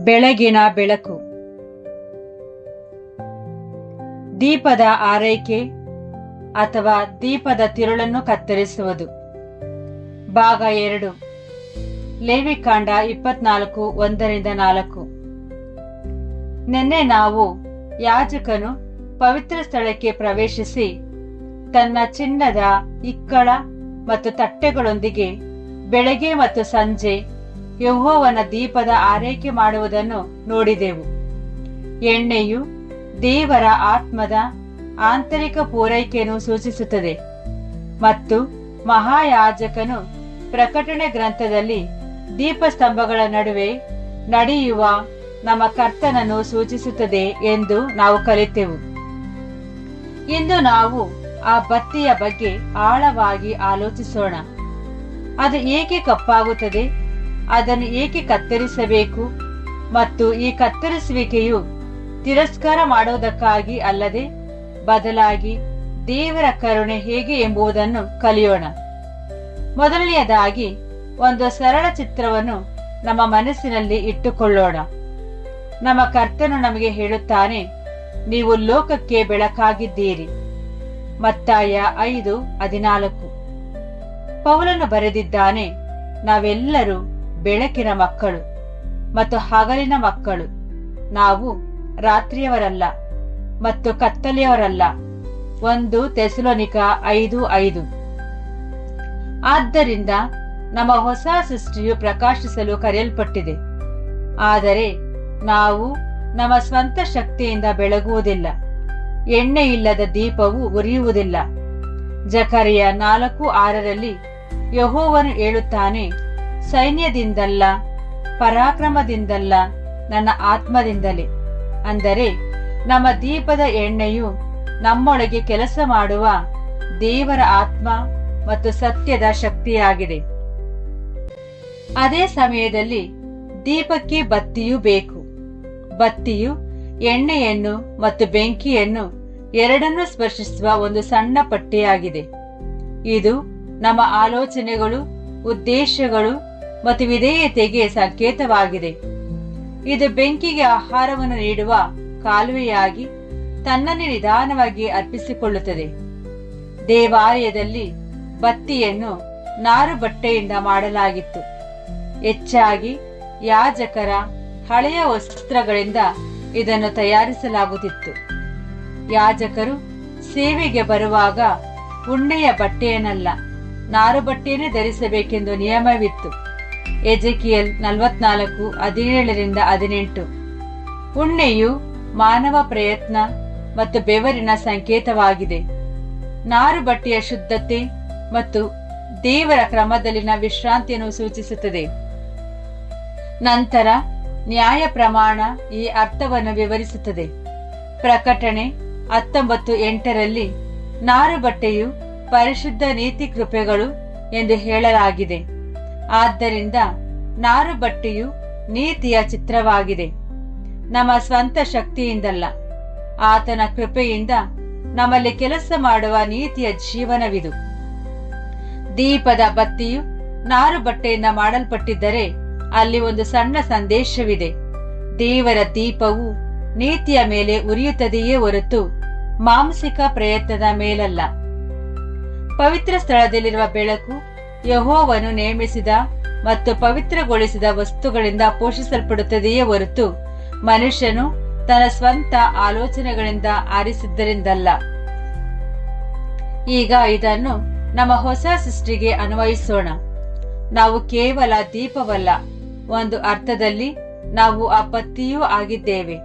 ಬೆಳಗಿನ ಬೆಳಕು. ದೀಪದ ಆರೈಕೆ ಅಥವಾ ದೀಪದ ತಿರುಳನ್ನು ಕತ್ತರಿಸುವುದು. ಭಾಗ 2. ಲೇವಿಕಾಂಡ 24:1-4. ನಿನ್ನೆ ನಾವು ಯಾಜಕನು ಪವಿತ್ರ ಸ್ಥಳಕ್ಕೆ ಪ್ರವೇಶಿಸಿ ತನ್ನ ಚಿನ್ನದ ಇಕ್ಕಳ ಮತ್ತು ತಟ್ಟೆಗಳೊಂದಿಗೆ ಬೆಳಗ್ಗೆ ಮತ್ತು ಸಂಜೆ ಯೆಹೋವನ ದೀಪದ ಆರೈಕೆ ಮಾಡುವುದನ್ನು ನೋಡಿದೆವು. ಎಣ್ಣೆಯು ದೇವರ ಆತ್ಮದ ಆಂತರಿಕ ಪೂರೈಕೆಯನ್ನು ಸೂಚಿಸುತ್ತದೆ ಮತ್ತು ಮಹಾಯಾಜಕನು ಪ್ರಕಟಣೆ ಗ್ರಂಥದಲ್ಲಿ ದೀಪಸ್ತಂಭಗಳ ನಡುವೆ ನಡೆಯುವ ನಮ್ಮ ಕರ್ತನನ್ನು ಸೂಚಿಸುತ್ತದೆ ಎಂದು ನಾವು ಕಲಿತೆವು. ಇಂದು ನಾವು ಆ ಬತ್ತಿಯ ಬಗ್ಗೆ ಆಳವಾಗಿ ಆಲೋಚಿಸೋಣ. ಅದು ಏಕೆ ಕಪ್ಪಾಗುತ್ತದೆ, ಅದನ್ನು ಏಕೆ ಕತ್ತರಿಸಬೇಕು ಮತ್ತು ಈ ಕತ್ತರಿಸುವಿಕೆಯು ತಿರಸ್ಕಾರ ಮಾಡುವುದಕ್ಕಾಗಿ ಅಲ್ಲದೆ ಬದಲಾಗಿ ದೇವರ ಕರುಣೆ ಹೇಗೆ ಎಂಬುದನ್ನು ಕಲಿಯೋಣ. ಮೊದಲನೆಯದಾಗಿ ಒಂದು ಸರಳ ಚಿತ್ರವನ್ನು ನಮ್ಮ ಮನಸ್ಸಿನಲ್ಲಿ ಇಟ್ಟುಕೊಳ್ಳೋಣ. ನಮ್ಮ ಕರ್ತನು ನಮಗೆ ಹೇಳುತ್ತಾನೆ, ನೀವು ಲೋಕಕ್ಕೆ ಬೆಳಕಾಗಿದ್ದೀರಿ. ಮತ್ತಾಯ 5:14. ಪೌಲನು ಬರೆದಿದ್ದಾನೆ, ನಾವೆಲ್ಲರೂ ಬೆಳಕಿನ ಮಕ್ಕಳು ಮತ್ತು ಹಗಲಿನ ಮಕ್ಕಳು. ನಾವು ರಾತ್ರಿಯವರಲ್ಲ ಮತ್ತು ಕತ್ತಲೆಯವರಲ್ಲ. 1 ಥೆಸಲೋನಿಕ 5:5. ಆದ್ದರಿಂದ ನಮ್ಮ ಹೊಸ ಸೃಷ್ಟಿಯು ಪ್ರಕಾಶಿಸಲು ಕರೆಯಲ್ಪಟ್ಟಿದೆ. ಆದರೆ ನಾವು ನಮ್ಮ ಸ್ವಂತ ಶಕ್ತಿಯಿಂದ ಬೆಳಗುವುದಿಲ್ಲ. ಎಣ್ಣೆ ಇಲ್ಲದ ದೀಪವು ಉರಿಯುವುದಿಲ್ಲ. ಜಕರಿಯ 4:6 ಯೆಹೋವನು ಹೇಳುತ್ತಾನೆ, ಸೈನ್ಯದಿಂದಲ್ಲ, ಪರಾಕ್ರಮದಿಂದಲ್ಲ, ನನ್ನ ಆತ್ಮದಿಂದಲೇ. ಅಂದರೆ ನಮ್ಮ ದೀಪದ ಎಣ್ಣೆಯು ನಮ್ಮೊಳಗೆ ಕೆಲಸ ಮಾಡುವ ದೇವರ ಆತ್ಮ ಮತ್ತು ಸತ್ಯದ ಶಕ್ತಿಯಾಗಿದೆ. ಅದೇ ಸಮಯದಲ್ಲಿ ದೀಪಕ್ಕೆ ಬತ್ತಿಯೂ ಬೇಕು. ಬತ್ತಿಯು ಎಣ್ಣೆಯನ್ನು ಮತ್ತು ಬೆಂಕಿಯನ್ನು ಎರಡನ್ನೂ ಸ್ಪರ್ಶಿಸುವ ಒಂದು ಸಣ್ಣ ಪಟ್ಟಿಯಾಗಿದೆ. ಇದು ನಮ್ಮ ಆಲೋಚನೆಗಳು, ಉದ್ದೇಶಗಳು ಮತ್ತು ವಿಧೇಯತೆಗೆ ಸಂಕೇತವಾಗಿದೆ. ಇದು ಬೆಂಕಿಗೆ ಆಹಾರವನ್ನು ನೀಡುವ ಕಾಲುವೆಯಾಗಿ ತನ್ನನ್ನೇ ನಿಧಾನವಾಗಿ ಅರ್ಪಿಸಿಕೊಳ್ಳುತ್ತದೆ. ದೇವಾಲಯದಲ್ಲಿ ಬತ್ತಿಯನ್ನು ನಾರು ಬಟ್ಟೆಯಿಂದ ಮಾಡಲಾಗಿತ್ತು. ಹೆಚ್ಚಾಗಿ ಯಾಜಕರ ಹಳೆಯ ವಸ್ತ್ರಗಳಿಂದ ಇದನ್ನು ತಯಾರಿಸಲಾಗುತ್ತಿತ್ತು. ಯಾಜಕರು ಸೇವೆಗೆ ಬರುವಾಗ ಉಣ್ಣೆಯ ಬಟ್ಟೆಯನ್ನಲ್ಲ, ನಾರು ಬಟ್ಟೆಯನ್ನೇ ಧರಿಸಬೇಕೆಂದು ನಿಯಮವಿತ್ತು. ಎಜೆಕಿಯಲ್ 44:17-18. ಉಣ್ಣೆಯು ಮಾನವ ಪ್ರಯತ್ನ ಮತ್ತು ಬೆವರಿನ ಸಂಕೇತವಾಗಿದೆ. ನಾರು ಬಟ್ಟೆಯ ಶುದ್ಧತೆ ಮತ್ತು ದೇವರ ಕ್ರಮದಲ್ಲಿನ ವಿಶ್ರಾಂತಿಯನ್ನು ಸೂಚಿಸುತ್ತದೆ. ನಂತರ ನ್ಯಾಯ ಪ್ರಮಾಣ ಈ ಅರ್ಥವನ್ನು ವಿವರಿಸುತ್ತದೆ. ಪ್ರಕಟಣೆ 19:8 ನಾರು ಬಟ್ಟೆಯು ಪರಿಶುದ್ಧ ನೀತಿ ಕೃಪೆಗಳು ಎಂದು ಹೇಳಲಾಗಿದೆ. ಆದ್ದರಿಂದ ನಾರು ಬಟ್ಟೆಯು ನೀತಿಯ ಚಿತ್ರವಾಗಿದೆ. ನಮ್ಮ ಸ್ವಂತ ಶಕ್ತಿಯಿಂದಲ್ಲ, ಆತನ ಕೃಪೆಯಿಂದ ನಮ್ಮಲ್ಲಿ ಕೆಲಸ ಮಾಡುವ ನೀತಿಯ ಜೀವನವಿದು. ದೀಪದ ಬತ್ತಿಯು ನಾರು ಬಟ್ಟೆಯಿಂದ ಮಾಡಲ್ಪಟ್ಟಿದ್ದರೆ ಅಲ್ಲಿ ಒಂದು ಸಣ್ಣ ಸಂದೇಶವಿದೆ. ದೇವರ ದೀಪವು ನೀತಿಯ ಮೇಲೆ ಉರಿಯುತ್ತದೆಯೇ ಹೊರತು ಮಾಂಸಿಕ ಪ್ರಯತ್ನದ ಮೇಲಲ್ಲ. ಪವಿತ್ರ ಸ್ಥಳದಲ್ಲಿರುವ ಬೆಳಕು ಯೆಹೋವನು ನೇಮಿಸಿದ ಮತ್ತು ಪವಿತ್ರಗೊಳಿಸಿದ ವಸ್ತುಗಳಿಂದ ಪೋಷಿಸಲ್ಪಡುತ್ತದೆಯೇ ಹೊರತು ಮನುಷ್ಯನು ತನ್ನ ಸ್ವಂತ ಆಲೋಚನೆಗಳಿಂದ ಆರಿಸಿದ್ದರಿಂದಲ್ಲ. ಈಗ ಇದನ್ನು ನಮ್ಮ ಹೊಸ ಸೃಷ್ಟಿಗೆ ಅನ್ವಯಿಸೋಣ. ನಾವು ಕೇವಲ ದೀಪವಲ್ಲ, ಒಂದು ಅರ್ಥದಲ್ಲಿ ನಾವು ಆ ಬತ್ತಿಯೂ ಆಗಿದ್ದೇವೆ.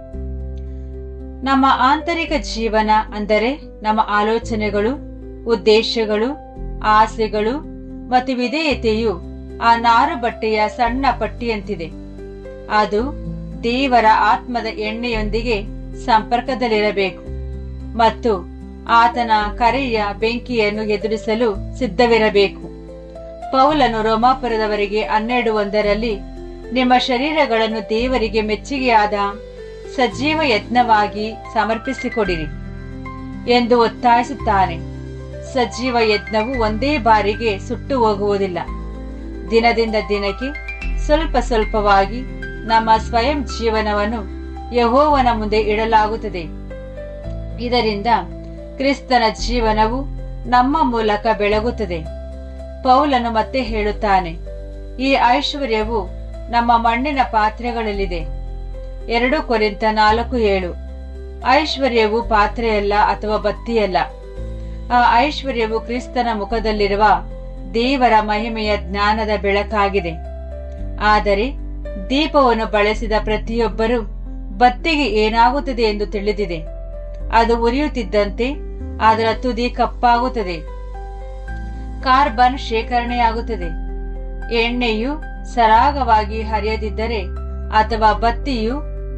ನಮ್ಮ ಆಂತರಿಕ ಜೀವನ, ಅಂದರೆ ನಮ್ಮ ಆಲೋಚನೆಗಳು, ಉದ್ದೇಶಗಳು, ಆಸೆಗಳು ಮತ್ತು ವಿಧೇಯತೆಯು ಆ ನಾರು ಬಟ್ಟೆಯ ಸಣ್ಣ ಪಟ್ಟಿಯಂತಿದೆ. ಅದು ದೇವರ ಆತ್ಮದ ಎಣ್ಣೆಯೊಂದಿಗೆ ಸಂಪರ್ಕದಲ್ಲಿರಬೇಕು ಮತ್ತು ಆತನ ಕರೆಯ ಬೆಂಕಿಯನ್ನು ಎದುರಿಸಲು ಸಿದ್ಧವಿರಬೇಕು. ಪೌಲನು ರೋಮಾಪುರದವರಿಗೆ 12:1 ನಿಮ್ಮ ಶರೀರಗಳನ್ನು ದೇವರಿಗೆ ಮೆಚ್ಚುಗೆಯಾದ ಸಜೀವ ಯಜ್ಞವಾಗಿ ಸಮರ್ಪಿಸಿಕೊಡಿರಿ ಎಂದು ಒತ್ತಾಯಿಸುತ್ತಾನೆ. ಸಜೀವ ಯಜ್ಞವು ಒಂದೇ ಬಾರಿಗೆ ಸುಟ್ಟು ಹೋಗುವುದಿಲ್ಲ. ದಿನದಿಂದ ದಿನಕ್ಕೆ ಸ್ವಲ್ಪ ಸ್ವಲ್ಪವಾಗಿ ನಮ್ಮ ಸ್ವಯಂ ಜೀವನವನ್ನು ಯೆಹೋವನ ಮುಂದೆ ಇಡಲಾಗುತ್ತದೆ. ಇದರಿಂದ ಕ್ರಿಸ್ತನ ಜೀವನವು ನಮ್ಮ ಮೂಲಕ ಬೆಳಗುತ್ತದೆ. ಪೌಲನು ಮತ್ತೆ ಹೇಳುತ್ತಾನೆ, ಈ ಐಶ್ವರ್ಯವು ನಮ್ಮ ಮಣ್ಣಿನ ಪಾತ್ರೆಗಳಲ್ಲಿದೆ. 2 ಕೊರಿಂಥ 4:7. ಐಶ್ವರ್ಯವು ಪಾತ್ರೆಯಲ್ಲ ಅಥವಾ ಬತ್ತಿಯಲ್ಲ. ಆ ಐಶ್ವರ್ಯವು ಕ್ರಿಸ್ತನ ಮುಖದಲ್ಲಿರುವ ದೇವರ ಮಹಿಮೆಯ ಜ್ಞಾನದ ಬೆಳಕಾಗಿದೆ. ಆದರೆ ದೀಪವನ್ನು ಬಳಸಿದ ಪ್ರತಿಯೊಬ್ಬರೂ ಬತ್ತಿಗೆ ಏನಾಗುತ್ತದೆ ಎಂದು ತಿಳಿದಿದೆ. ಅದು ಉರಿಯುತ್ತಿದ್ದಂತೆ ಅದರ ತುದಿ ಕಪ್ಪಾಗುತ್ತದೆ, ಕಾರ್ಬನ್ ಶೇಖರಣೆಯಾಗುತ್ತದೆ. ಎಣ್ಣೆಯು ಸರಾಗವಾಗಿ ಹರಿಯದಿದ್ದರೆ ಅಥವಾ ಬತ್ತಿಯು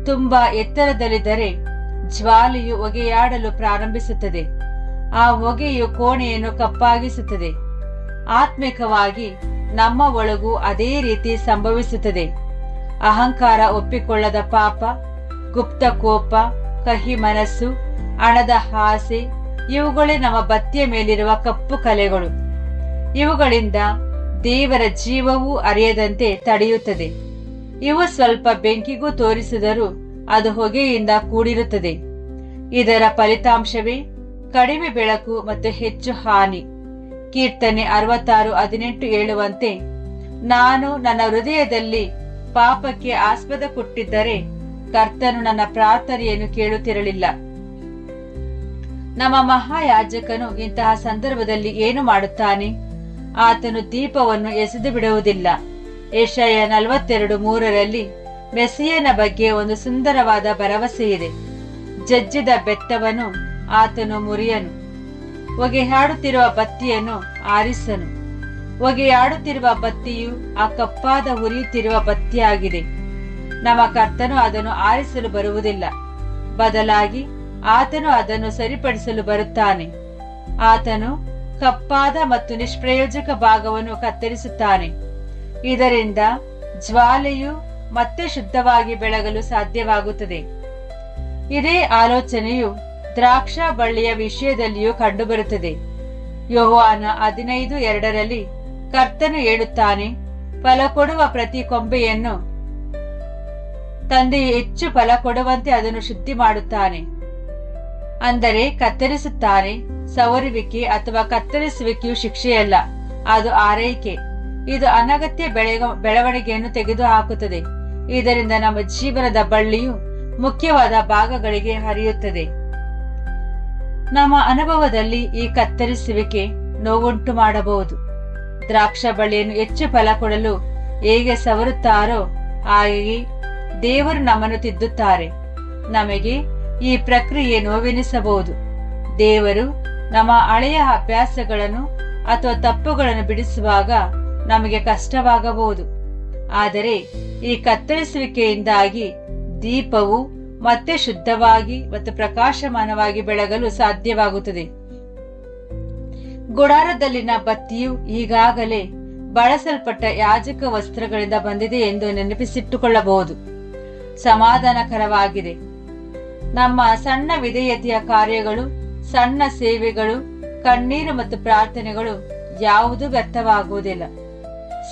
ತುಂಬಾ ಎತ್ತರದಲ್ಲಿದ್ದರೆ ಜ್ವಾಲೆಯು ಹೊಗೆಯಾಡಲು ಪ್ರಾರಂಭಿಸುತ್ತದೆ. ಆ ಹೊಗೆಯು ಕೋಣೆಯನ್ನು ಕಪ್ಪಾಗಿಸುತ್ತದೆ. ಆತ್ಮಿಕವಾಗಿ ನಮ್ಮ ಒಳಗೂ ಅದೇ ರೀತಿ ಸಂಭವಿಸುತ್ತದೆ. ಅಹಂಕಾರ, ಒಪ್ಪಿಕೊಳ್ಳದ ಪಾಪ, ಗುಪ್ತ ಕೋಪ, ಕಹಿ ಮನಸ್ಸು, ಹಣದ ಆಸೆ, ಇವುಗಳೇ ನಮ್ಮ ಬತ್ತಿಯ ಮೇಲಿರುವ ಕಪ್ಪು ಕಲೆಗಳು. ಇವುಗಳಿಂದ ದೇವರ ಜೀವವೂ ಅರಿಯದಂತೆ ತಡೆಯುತ್ತದೆ. ಇವು ಸ್ವಲ್ಪ ಬೆಂಕಿಗೂ ತೋರಿಸಿದರೂ ಅದು ಹೊಗೆಯಿಂದ ಕೂಡಿರುತ್ತದೆ. ಇದರ ಫಲಿತಾಂಶವೇ ಕಡಿಮೆ ಬೆಳಕು ಮತ್ತು ಹೆಚ್ಚು ಹಾನಿ. ಕೀರ್ತನೆ 66:18 ಹೇಳುವಂತೆ, ನಾನು ನನ್ನ ಹೃದಯದಲ್ಲಿ ಪಾಪಕ್ಕೆ ಆಸ್ಪದ ಕೊಟ್ಟಿದ್ದರೆ ಕರ್ತನು ನನ್ನ ಪ್ರಾರ್ಥನೆಯನ್ನು ಕೇಳುತ್ತಿರಲಿಲ್ಲ. ನಮ್ಮ ಮಹಾಯಾಜಕನು ಇಂತಹ ಸಂದರ್ಭದಲ್ಲಿ ಏನು ಮಾಡುತ್ತಾನೆ? ಆತನು ದೀಪವನ್ನು ಎಸೆದು ಬಿಡುವುದಿಲ್ಲ. ಯೆಶಾಯ 42:3 ಮೆಸ್ಸಿಯನ ಬಗ್ಗೆ ಒಂದು ಸುಂದರವಾದ ಭರವಸೆ ಇದೆ. ಜಜ್ಜಿದ ಬೆತ್ತವನ್ನು ಆತನು ಮುರಿಯನು, ಹೊಗೆಯಾಡುತ್ತಿರುವ ಬತ್ತಿಯನ್ನು ಆರಿಸನು. ಹೊಗೆಯಾಡುತ್ತಿರುವ ಬತ್ತಿಯು ಆ ಕಪ್ಪಾದ ಉರಿಯುತ್ತಿರುವ ಬತ್ತಿಯಾಗಿದೆ. ನಮ್ಮ ಕರ್ತನು ಅದನ್ನು ಆರಿಸಲು ಬರುವುದಿಲ್ಲ, ಬದಲಾಗಿ ಆತನು ಅದನ್ನು ಸರಿಪಡಿಸಲು ಬರುತ್ತಾನೆ. ಆತನು ಕಪ್ಪಾದ ಮತ್ತು ನಿಷ್ಪ್ರಯೋಜಕ ಭಾಗವನ್ನು ಕತ್ತರಿಸುತ್ತಾನೆ. ಇದರಿಂದ ಜ್ವಾಲೆಯು ಮತ್ತೆ ಶುದ್ಧವಾಗಿ ಬೆಳಗಲು ಸಾಧ್ಯವಾಗುತ್ತದೆ. ಇದೇ ಆಲೋಚನೆಯು ದ್ರಾಕ್ಷಾ ಬಳ್ಳಿಯ ವಿಷಯದಲ್ಲಿಯೂ ಕಂಡುಬರುತ್ತದೆ. ಯೋಹಾನ 15:2 ಕರ್ತನು ಹೇಳುತ್ತಾನೆ, ಫಲ ಕೊಡುವ ಪ್ರತಿ ಕೊಂಬೆಯನ್ನು ತಂದೆಯು ಹೆಚ್ಚು ಫಲ ಕೊಡುವಂತೆ ಅದನ್ನು ಶುದ್ಧಿ ಮಾಡುತ್ತಾನೆ. ಅಂದರೆ ಕತ್ತರಿಸುತ್ತಾನೆ. ಸವರುವಿಕೆ ಅಥವಾ ಕತ್ತರಿಸುವಿಕೆಯು ಶಿಕ್ಷೆಯಲ್ಲ, ಅದು ಆರೈಕೆ. ಇದು ಅನಗತ್ಯ ಬೆಳವಣಿಗೆಯನ್ನು ತೆಗೆದುಹಾಕುತ್ತದೆ. ಇದರಿಂದ ನಮ್ಮ ಜೀವನದ ಬಳ್ಳಿಯು ಮುಖ್ಯವಾದ ಭಾಗಗಳಿಗೆ ಹರಿಯುತ್ತದೆ. ನಮ್ಮ ಅನುಭವದಲ್ಲಿ ಈ ಕತ್ತರಿಸುವಿಕೆ ನೋವುಂಟು ಮಾಡಬಹುದು. ದ್ರಾಕ್ಷಾ ಬಳ್ಳಿಯನ್ನು ಹೆಚ್ಚು ಫಲ ಕೊಡಲು ಹೇಗೆ ಸವರುತ್ತಾರೋ ಹಾಗೆಯೇ ದೇವರು ನಮ್ಮನ್ನು ತಿದ್ದುತ್ತಾರೆ. ನಮಗೆ ಈ ಪ್ರಕ್ರಿಯೆ ನೋವೆನಿಸಬಹುದು. ದೇವರು ನಮ್ಮ ಹಳೆಯ ಅಭ್ಯಾಸಗಳನ್ನು ಅಥವಾ ತಪ್ಪುಗಳನ್ನು ಬಿಡಿಸುವಾಗ ನಮಗೆ ಕಷ್ಟವಾಗಬಹುದು. ಆದರೆ ಈ ಕತ್ತರಿಸುವಿಕೆಯಿಂದಾಗಿ ದೀಪವು ಮತ್ತೆ ಶುದ್ಧವಾಗಿ ಮತ್ತು ಪ್ರಕಾಶಮಾನವಾಗಿ ಬೆಳಗಲು ಸಾಧ್ಯವಾಗುತ್ತದೆ. ಗುಡಾರದಲ್ಲಿನ ಬತ್ತಿಯು ಈಗಾಗಲೇ ಬಳಸಲ್ಪಟ್ಟ ಯಾಜಕ ವಸ್ತ್ರಗಳಿಂದ ಬಂದಿದೆ ಎಂದು ನೆನಪಿಸಿಟ್ಟುಕೊಳ್ಳಬಹುದು. ಸಮಾಧಾನಕರವಾಗಿದೆ. ನಮ್ಮ ಸಣ್ಣ ವಿಧೇಯತೆಯ ಕಾರ್ಯಗಳು, ಸಣ್ಣ ಸೇವೆಗಳು, ಕಣ್ಣೀರು ಮತ್ತು ಪ್ರಾರ್ಥನೆಗಳು ಯಾವುದೂ ವ್ಯರ್ಥವಾಗುವುದಿಲ್ಲ.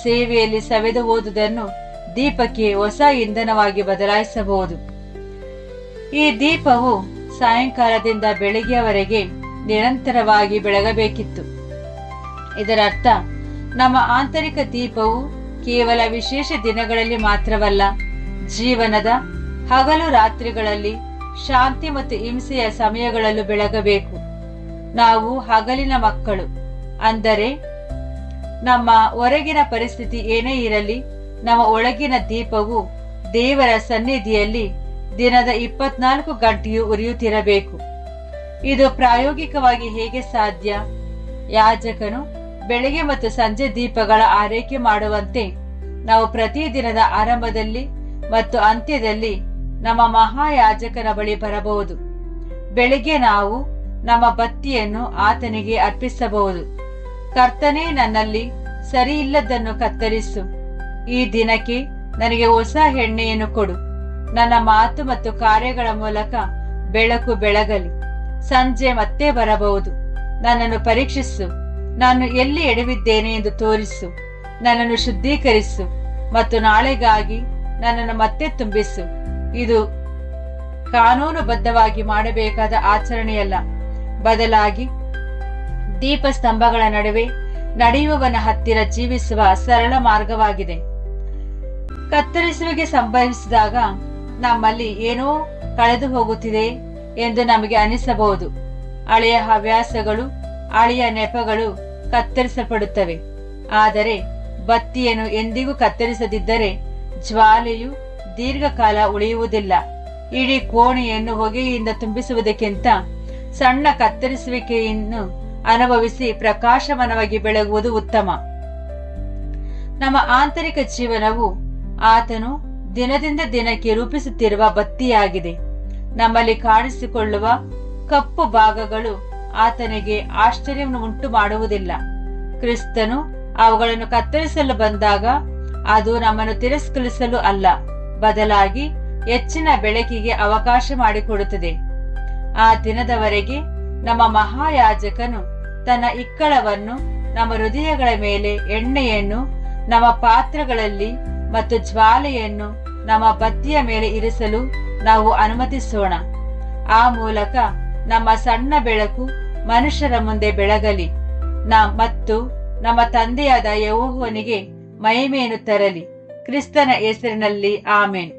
ಸೇವೆಯಲ್ಲಿ ಸವೆದು ಹೋದುದನ್ನು ದೀಪಕ್ಕೆ ಹೊಸ ಇಂಧನವಾಗಿ ಬದಲಾಯಿಸಬಹುದು. ಈ ದೀಪವು ಸಾಯಂಕಾಲದಿಂದ ಬೆಳಗ್ಗೆಯವರೆಗೆ ನಿರಂತರವಾಗಿ ಬೆಳಗಬೇಕಿತ್ತು. ಇದರರ್ಥ ನಮ್ಮ ಆಂತರಿಕ ದೀಪವು ಕೇವಲ ವಿಶೇಷ ದಿನಗಳಲ್ಲಿ ಮಾತ್ರವಲ್ಲ, ಜೀವನದ ಹಗಲು ರಾತ್ರಿಗಳಲ್ಲಿ, ಶಾಂತಿ ಮತ್ತು ಹಿಂಸೆಯ ಸಮಯಗಳಲ್ಲೂ ಬೆಳಗಬೇಕು. ನಾವು ಹಗಲಿನ ಮಕ್ಕಳು. ಅಂದರೆ ನಮ್ಮ ಹೊರಗಿನ ಪರಿಸ್ಥಿತಿ ಏನೇ ಇರಲಿ, ನಮ್ಮ ಒಳಗಿನ ದೀಪವು ದೇವರ ಸನ್ನಿಧಿಯಲ್ಲಿ ದಿನದ 24 ಗಂಟೆಯೂ ಉರಿಯುತ್ತಿರಬೇಕು. ಇದು ಪ್ರಾಯೋಗಿಕವಾಗಿ ಹೇಗೆ ಸಾಧ್ಯ? ಯಾಜಕನು ಬೆಳಗ್ಗೆ ಮತ್ತು ಸಂಜೆ ದೀಪಗಳ ಆರೈಕೆ ಮಾಡುವಂತೆ ನಾವು ಪ್ರತಿದಿನದ ಆರಂಭದಲ್ಲಿ ಮತ್ತು ಅಂತ್ಯದಲ್ಲಿ ನಮ್ಮ ಮಹಾಯಾಜಕನ ಬಳಿ ಬರಬಹುದು. ಬೆಳಿಗ್ಗೆ ನಾವು ನಮ್ಮ ಬತ್ತಿಯನ್ನು ಆತನಿಗೆ ಅರ್ಪಿಸಬಹುದು. ಕರ್ತನೇ, ನನ್ನಲ್ಲಿ ಸರಿಯಿಲ್ಲದನ್ನು ಕತ್ತರಿಸು. ಈ ದಿನಕ್ಕೆ ನನಗೆ ಹೊಸ ಎಣ್ಣೆಯನ್ನು ಕೊಡು. ನನ್ನ ಮಾತು ಮತ್ತು ಕಾರ್ಯಗಳ ಮೂಲಕ ಬೆಳಕು ಬೆಳಗಲಿ. ಸಂಜೆ ಮತ್ತೆ ಬರಬಹುದು. ನನ್ನನ್ನು ಪರೀಕ್ಷಿಸು. ನಾನು ಎಲ್ಲಿ ಎಡವಿದ್ದೇನೆ ಎಂದು ತೋರಿಸು. ನನ್ನನ್ನು ಶುದ್ಧೀಕರಿಸು ಮತ್ತು ನಾಳೆಗಾಗಿ ನನ್ನನ್ನು ಮತ್ತೆ ತುಂಬಿಸು. ಇದು ಕಾನೂನುಬದ್ಧವಾಗಿ ಮಾಡಬೇಕಾದ ಆಚರಣೆಯಲ್ಲ, ಬದಲಾಗಿ ದೀಪಸ್ತಂಭಗಳ ನಡುವೆ ನಡೆಯುವವನ ಹತ್ತಿರ ಜೀವಿಸುವ ಸರಳ ಮಾರ್ಗವಾಗಿದೆ. ಕತ್ತರಿಸುವಿಕೆ ಸಂಭವಿಸಿದಾಗ ನಮ್ಮಲ್ಲಿ ಏನೋ ಕಳೆದು ಹೋಗುತ್ತಿದೆ ಎಂದು ನಮಗೆ ಅನಿಸಬಹುದು. ಹಳೆಯ ಹವ್ಯಾಸಗಳು, ಹಳೆಯ ನೆಪಗಳು ಕತ್ತರಿಸಲ್ಪಡುತ್ತವೆ. ಆದರೆ ಬತ್ತಿಯನ್ನು ಎಂದಿಗೂ ಕತ್ತರಿಸದಿದ್ದರೆ ಜ್ವಾಲೆಯು ದೀರ್ಘಕಾಲ ಉಳಿಯುವುದಿಲ್ಲ. ಇಡೀ ಕೋಣೆಯನ್ನು ಹೊಗೆಯಿಂದ ತುಂಬಿಸುವುದಕ್ಕಿಂತ ಸಣ್ಣ ಕತ್ತರಿಸುವಿಕೆಯನ್ನು ಅನುಭವಿಸಿ ಪ್ರಕಾಶಮಾನವಾಗಿ ಬೆಳಗುವುದು ಉತ್ತಮ. ನಮ್ಮ ಆಂತರಿಕ ಜೀವನವು ಆತನು ದಿನದಿಂದ ದಿನಕ್ಕೆ ರೂಪಿಸುತ್ತಿರುವ ಬತ್ತಿಯಾಗಿದೆ. ನಮ್ಮಲ್ಲಿ ಕಾಣಿಸಿಕೊಳ್ಳುವ ಕಪ್ಪು ಭಾಗಗಳು ಆತನಿಗೆ ಆಶ್ಚರ್ಯವನ್ನು ಉಂಟು ಮಾಡುವುದಿಲ್ಲ. ಕ್ರಿಸ್ತನು ಅವುಗಳನ್ನು ಕತ್ತರಿಸಲು ಬಂದಾಗ ಅದು ನಮ್ಮನ್ನು ತಿರಸ್ಕರಿಸಲು ಅಲ್ಲ, ಬದಲಾಗಿ ಹೆಚ್ಚಿನ ಬೆಳಕಿಗೆ ಅವಕಾಶ ಮಾಡಿಕೊಡುತ್ತದೆ. ಆ ದಿನದವರೆಗೆ ನಮ್ಮ ಮಹಾಯಾಜಕನು ತನ್ನ ಇಕ್ಕಳವನ್ನು ನಮ್ಮ ಹೃದಯಗಳ ಮೇಲೆ, ಎಣ್ಣೆಯನ್ನು ನಮ್ಮ ಪಾತ್ರಗಳಲ್ಲಿ ಮತ್ತು ಜ್ವಾಲೆಯನ್ನು ನಮ್ಮ ಬತ್ತಿಯ ಮೇಲೆ ಇರಿಸಲು ನಾವು ಅನುಮತಿಸೋಣ. ಆ ಮೂಲಕ ನಮ್ಮ ಸಣ್ಣ ಬೆಳಕು ಮನುಷ್ಯರ ಮುಂದೆ ಬೆಳಗಲಿ ಮತ್ತು ನಮ್ಮ ತಂದೆಯಾದ ಯೆಹೋವನಿಗೆ ಮಹಿಮೆಯನ್ನು ತರಲಿ. ಕ್ರಿಸ್ತನ ಹೆಸರಿನಲ್ಲಿ ಆಮೆನ್.